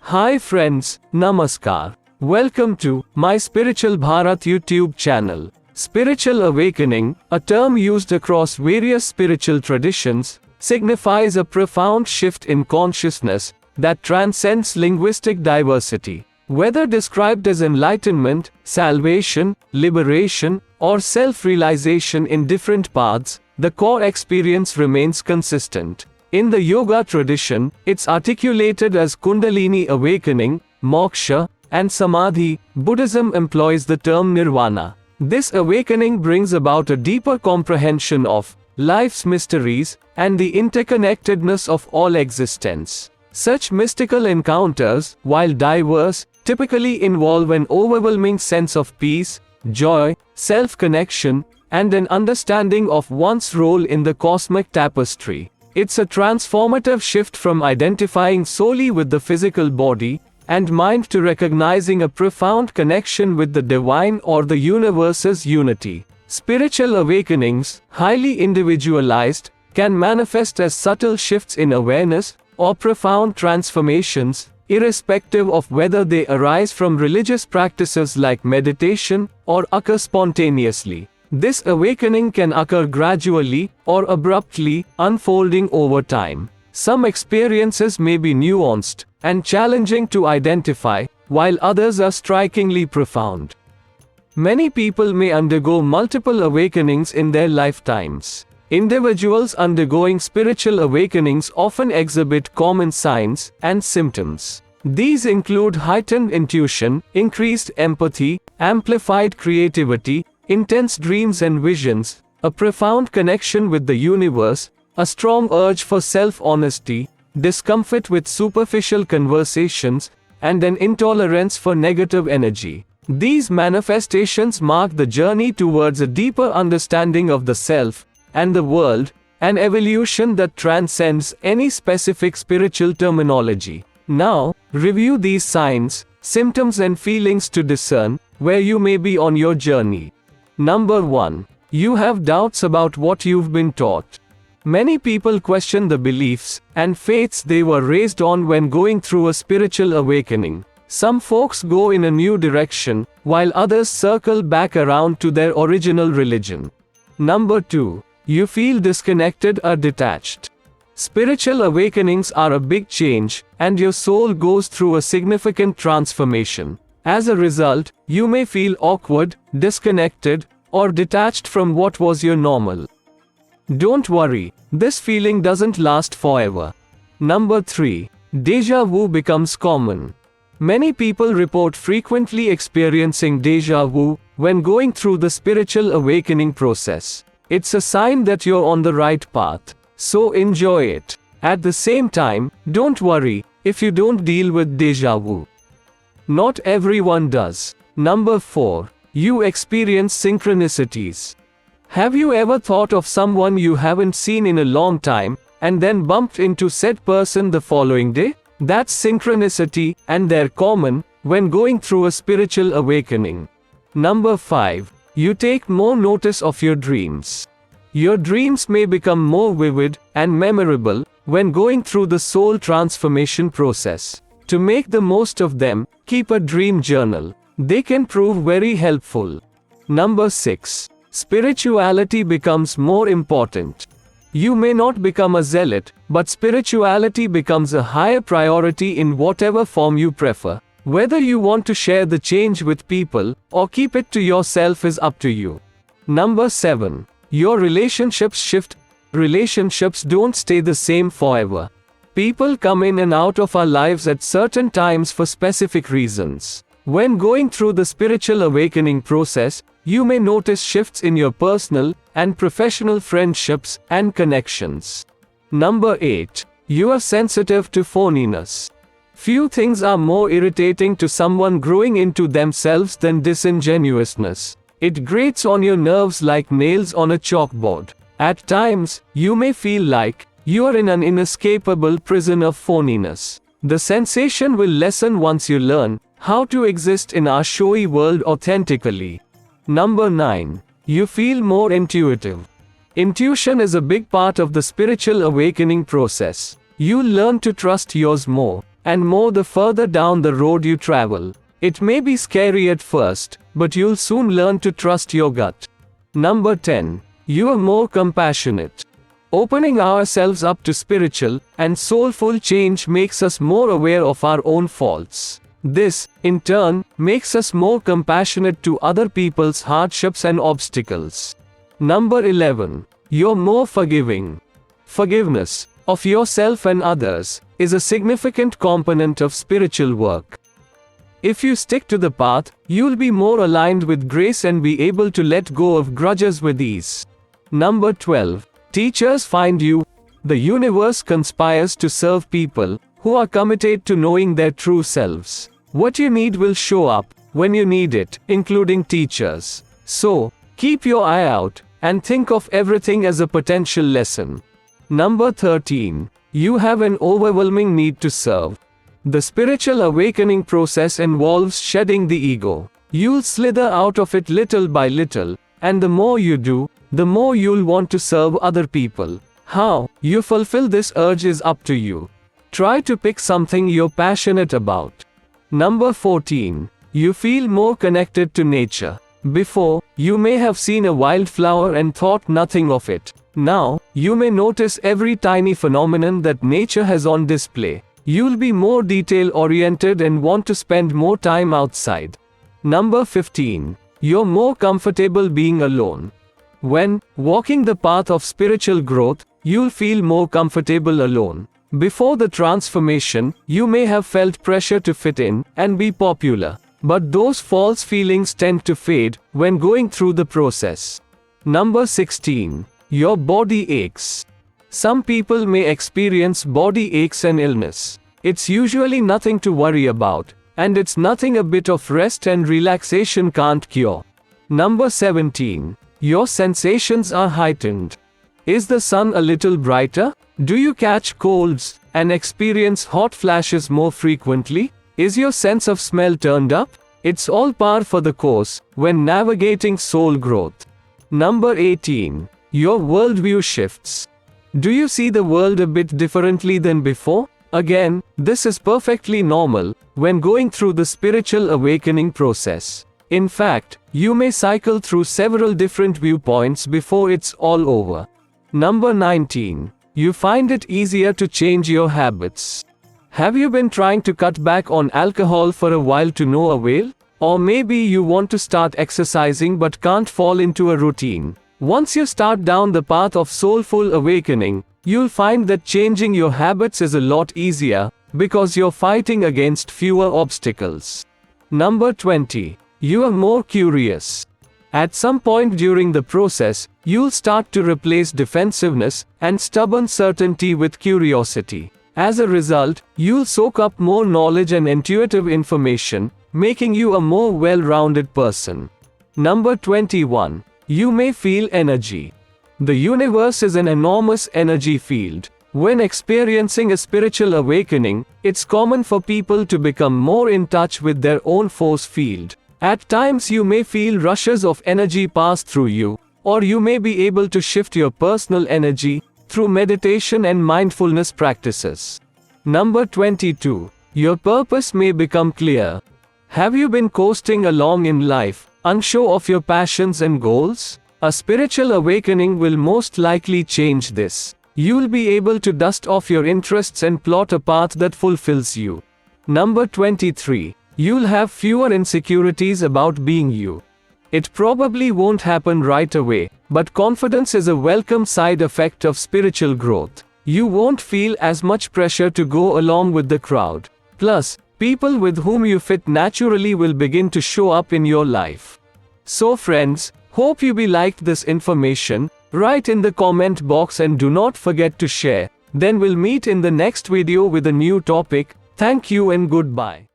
Hi friends, Namaskar. Welcome to my Spiritual Bharat YouTube channel. Spiritual awakening, a term used across various spiritual traditions, signifies a profound shift in consciousness that transcends linguistic diversity. Whether described as enlightenment, salvation, liberation, or self-realization in different paths, the core experience remains consistent. In the yoga tradition, it's articulated as Kundalini awakening, moksha, and samadhi. Buddhism employs the term nirvana. This awakening brings about a deeper comprehension of life's mysteries and the interconnectedness of all existence. Such mystical encounters, while diverse, typically involve an overwhelming sense of peace, joy, self-connection, and an understanding of one's role in the cosmic tapestry. It's a transformative shift from identifying solely with the physical body and mind to recognizing a profound connection with the divine or the universe's unity. Spiritual awakenings, highly individualized, can manifest as subtle shifts in awareness or profound transformations, irrespective of whether they arise from religious practices like meditation or occur spontaneously. This awakening can occur gradually or abruptly, unfolding over time. Some experiences may be nuanced and challenging to identify, while others are strikingly profound. Many people may undergo multiple awakenings in their lifetimes. Individuals undergoing spiritual awakenings often exhibit common signs and symptoms. These include heightened intuition, increased empathy, amplified creativity, intense dreams and visions, a profound connection with the universe, a strong urge for self-honesty, discomfort with superficial conversations, and an intolerance for negative energy. These manifestations mark the journey towards a deeper understanding of the self and the world, an evolution that transcends any specific spiritual terminology. Now, review these signs, symptoms and feelings to discern where you may be on your journey. Number 1. You have doubts about what you've been taught. Many people question the beliefs and faiths they were raised on when going through a spiritual awakening. Some folks go in a new direction, while others circle back around to their original religion. Number 2. You feel disconnected or detached. Spiritual awakenings are a big change, and your soul goes through a significant transformation. As a result, you may feel awkward, disconnected, or detached from what was your normal. Don't worry, this feeling doesn't last forever. Number 3. Deja vu becomes common. Many people report frequently experiencing deja vu when going through the spiritual awakening process. It's a sign that you're on the right path, so enjoy it. At the same time, don't worry if you don't deal with deja vu. Not everyone does. Number 4. You experience synchronicities. Have you ever thought of someone you haven't seen in a long time, and then bumped into said person the following day? That's synchronicity, and they're common when going through a spiritual awakening. Number 5. You take more notice of your dreams. Your dreams may become more vivid and memorable when going through the soul transformation process. To make the most of them, keep a dream journal. They can prove very helpful. Number 6. Spirituality becomes more important. You may not become a zealot, but spirituality becomes a higher priority in whatever form you prefer. Whether you want to share the change with people or keep it to yourself is up to you. Number 7. Your relationships shift. Relationships don't stay the same forever. People come in and out of our lives at certain times for specific reasons. When going through the spiritual awakening process, you may notice shifts in your personal and professional friendships and connections. Number 8. You are sensitive to phoniness. Few things are more irritating to someone growing into themselves than disingenuousness. It grates on your nerves like nails on a chalkboard. At times, you may feel like you are in an inescapable prison of phoniness. The sensation will lessen once you learn how to exist in our showy world authentically. Number 9. You feel more intuitive. Intuition is a big part of the spiritual awakening process. You'll learn to trust yours more, and more the further down the road you travel. It may be scary at first, but you'll soon learn to trust your gut. Number 10. You are more compassionate. Opening ourselves up to spiritual and soulful change makes us more aware of our own faults. This, in turn, makes us more compassionate to other people's hardships and obstacles. Number 11. You're more forgiving. Forgiveness of yourself and others is a significant component of spiritual work. If you stick to the path, you'll be more aligned with grace and be able to let go of grudges with ease. Number 12. Teachers find you. The universe conspires to serve people who are committed to knowing their true selves. What you need will show up when you need it, including teachers. So, keep your eye out and think of everything as a potential lesson. Number 13. You have an overwhelming need to serve. The spiritual awakening process involves shedding the ego. You'll slither out of it little by little, and the more you do, the more you'll want to serve other people. How you fulfill this urge is up to you. Try to pick something you're passionate about. Number 14. You feel more connected to nature. Before, you may have seen a wildflower and thought nothing of it. Now, you may notice every tiny phenomenon that nature has on display. You'll be more detail-oriented and want to spend more time outside. Number 15. You're more comfortable being alone. When walking the path of spiritual growth, you'll feel more comfortable alone. Before the transformation, you may have felt pressure to fit in and be popular. But those false feelings tend to fade when going through the process. Number 16. Your body aches. Some people may experience body aches and illness. It's usually nothing to worry about, and it's nothing a bit of rest and relaxation can't cure. Number 17. Your sensations are heightened. Is the sun a little brighter? Do you catch colds and experience hot flashes more frequently? Is your sense of smell turned up? It's all par for the course when navigating soul growth. Number 18. Your worldview shifts. Do you see the world a bit differently than before? Again, this is perfectly normal when going through the spiritual awakening process. In fact, you may cycle through several different viewpoints before it's all over. Number 19. You find it easier to change your habits. Have you been trying to cut back on alcohol for a while to no avail? Or maybe you want to start exercising but can't fall into a routine. Once you start down the path of soulful awakening, you'll find that changing your habits is a lot easier because you're fighting against fewer obstacles. Number 20. You are more curious. At some point during the process, you'll start to replace defensiveness and stubborn certainty with curiosity. As a result, you'll soak up more knowledge and intuitive information, making you a more well-rounded person. Number 21. You may feel energy. The universe is an enormous energy field. When experiencing a spiritual awakening, it's common for people to become more in touch with their own force field. At times you may feel rushes of energy pass through you, or you may be able to shift your personal energy through meditation and mindfulness practices. Number 22. Your purpose may become clear. Have you been coasting along in life, unsure of your passions and goals? A spiritual awakening will most likely change this. You'll be able to dust off your interests and plot a path that fulfills you. Number 23. You'll have fewer insecurities about being you. It probably won't happen right away, but confidence is a welcome side effect of spiritual growth. You won't feel as much pressure to go along with the crowd. Plus, people with whom you fit naturally will begin to show up in your life. So friends, hope you liked this information. Write in the comment box and do not forget to share. Then we'll meet in the next video with a new topic. Thank you and goodbye.